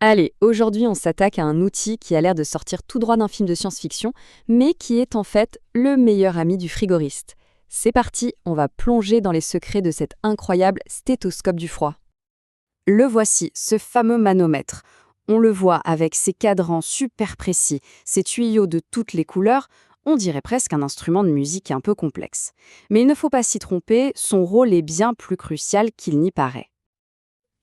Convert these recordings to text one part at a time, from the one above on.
Allez, aujourd'hui on s'attaque à un outil qui a l'air de sortir tout droit d'un film de science-fiction, mais qui est en fait le meilleur ami du frigoriste. C'est parti, on va plonger dans les secrets de cet incroyable stéthoscope du froid. Le voici, ce fameux manomètre. On le voit avec ses cadrans super précis, ses tuyaux de toutes les couleurs, on dirait presque un instrument de musique un peu complexe. Mais il ne faut pas s'y tromper, son rôle est bien plus crucial qu'il n'y paraît.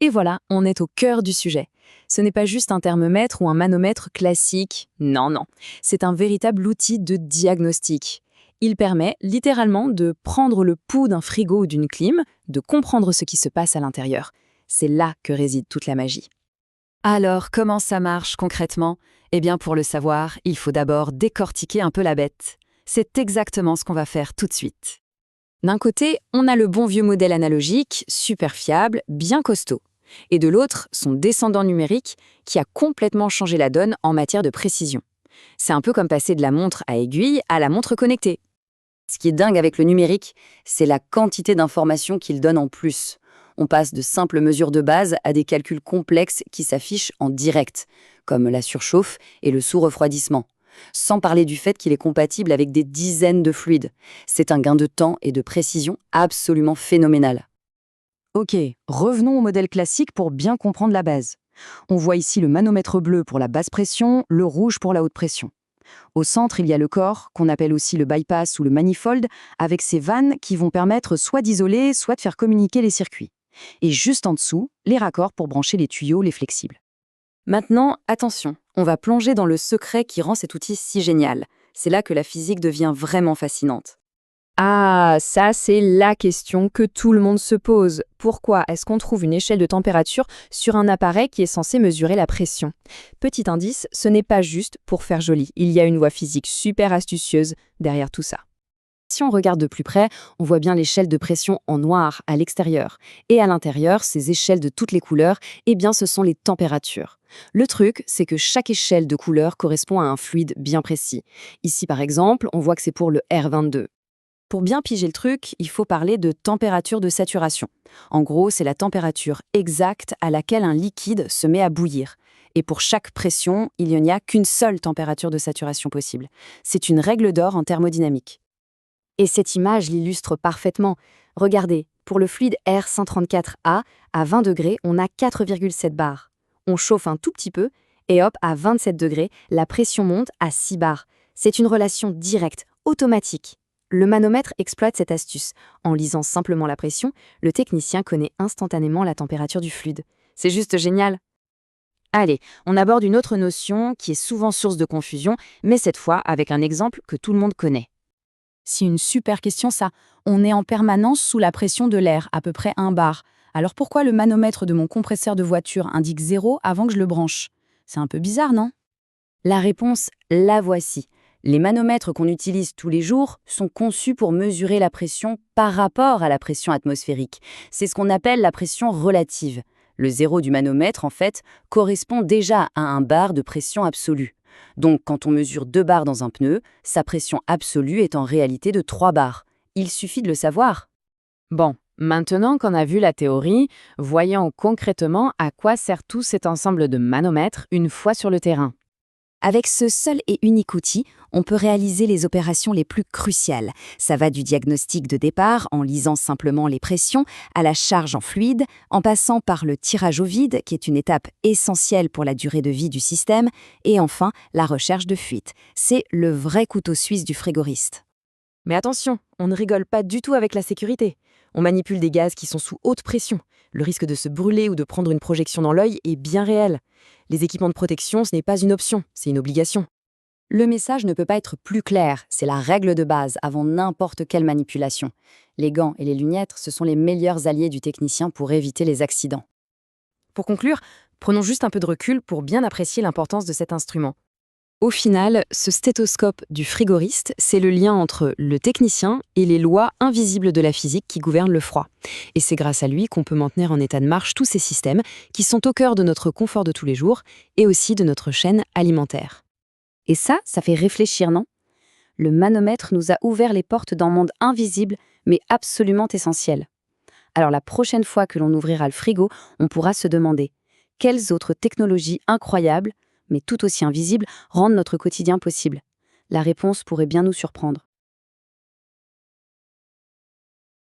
Et voilà, on est au cœur du sujet. Ce n'est pas juste un thermomètre ou un manomètre classique, non, non. C'est un véritable outil de diagnostic. Il permet littéralement de prendre le pouls d'un frigo ou d'une clim, de comprendre ce qui se passe à l'intérieur. C'est là que réside toute la magie. Alors, comment ça marche concrètement? Eh bien, pour le savoir, il faut d'abord décortiquer un peu la bête. C'est exactement ce qu'on va faire tout de suite. D'un côté, on a le bon vieux modèle analogique, super fiable, bien costaud. Et de l'autre, son descendant numérique, qui a complètement changé la donne en matière de précision. C'est un peu comme passer de la montre à aiguille à la montre connectée. Ce qui est dingue avec le numérique, c'est la quantité d'informations qu'il donne en plus. On passe de simples mesures de base à des calculs complexes qui s'affichent en direct, comme la surchauffe et le sous-refroidissement. Sans parler du fait qu'il est compatible avec des dizaines de fluides. C'est un gain de temps et de précision absolument phénoménal. Ok, revenons au modèle classique pour bien comprendre la base. On voit ici le manomètre bleu pour la basse pression, le rouge pour la haute pression. Au centre, il y a le corps, qu'on appelle aussi le bypass ou le manifold, avec ses vannes qui vont permettre soit d'isoler, soit de faire communiquer les circuits. Et juste en dessous, les raccords pour brancher les tuyaux, les flexibles. Maintenant, attention, on va plonger dans le secret qui rend cet outil si génial. C'est là que la physique devient vraiment fascinante. Ah, ça c'est la question que tout le monde se pose. Pourquoi est-ce qu'on trouve une échelle de température sur un appareil qui est censé mesurer la pression? Petit indice, ce n'est pas juste pour faire joli. Il y a une loi physique super astucieuse derrière tout ça. Si on regarde de plus près, on voit bien l'échelle de pression en noir à l'extérieur. Et à l'intérieur, ces échelles de toutes les couleurs, eh bien ce sont les températures. Le truc, c'est que chaque échelle de couleur correspond à un fluide bien précis. Ici par exemple, on voit que c'est pour le R22. Pour bien piger le truc, il faut parler de température de saturation. En gros, c'est la température exacte à laquelle un liquide se met à bouillir. Et pour chaque pression, il n'y a qu'une seule température de saturation possible. C'est une règle d'or en thermodynamique. Et cette image l'illustre parfaitement. Regardez, pour le fluide R134A, à 20 degrés, on a 4,7 bars. On chauffe un tout petit peu, et hop, à 27 degrés, la pression monte à 6 bars. C'est une relation directe, automatique. Le manomètre exploite cette astuce. En lisant simplement la pression, le technicien connaît instantanément la température du fluide. C'est juste génial. Allez, on aborde une autre notion qui est souvent source de confusion, mais cette fois avec un exemple que tout le monde connaît. C'est une super question ça. On est en permanence sous la pression de l'air, à peu près 1 bar. Alors pourquoi le manomètre de mon compresseur de voiture indique 0 avant que je le branche? C'est un peu bizarre, non? La réponse, la voici. Les manomètres qu'on utilise tous les jours sont conçus pour mesurer la pression par rapport à la pression atmosphérique. C'est ce qu'on appelle la pression relative. Le zéro du manomètre, en fait, correspond déjà à 1 bar de pression absolue. Donc, quand on mesure 2 bars dans un pneu, sa pression absolue est en réalité de 3 bars. Il suffit de le savoir. Bon, maintenant qu'on a vu la théorie, voyons concrètement à quoi sert tout cet ensemble de manomètres une fois sur le terrain. Avec ce seul et unique outil, on peut réaliser les opérations les plus cruciales. Ça va du diagnostic de départ, en lisant simplement les pressions, à la charge en fluide, en passant par le tirage au vide, qui est une étape essentielle pour la durée de vie du système, et enfin, la recherche de fuite. C'est le vrai couteau suisse du frigoriste. Mais attention, on ne rigole pas du tout avec la sécurité. On manipule des gaz qui sont sous haute pression. Le risque de se brûler ou de prendre une projection dans l'œil est bien réel. Les équipements de protection, ce n'est pas une option, c'est une obligation. Le message ne peut pas être plus clair, c'est la règle de base avant n'importe quelle manipulation. Les gants et les lunettes, ce sont les meilleurs alliés du technicien pour éviter les accidents. Pour conclure, prenons juste un peu de recul pour bien apprécier l'importance de cet instrument. Au final, ce stéthoscope du frigoriste, c'est le lien entre le technicien et les lois invisibles de la physique qui gouvernent le froid. Et c'est grâce à lui qu'on peut maintenir en état de marche tous ces systèmes qui sont au cœur de notre confort de tous les jours et aussi de notre chaîne alimentaire. Et ça fait réfléchir, non? Le manomètre nous a ouvert les portes d'un monde invisible, mais absolument essentiel. Alors la prochaine fois que l'on ouvrira le frigo, on pourra se demander: quelles autres technologies incroyables, mais tout aussi invisibles, rendent notre quotidien possible? La réponse pourrait bien nous surprendre.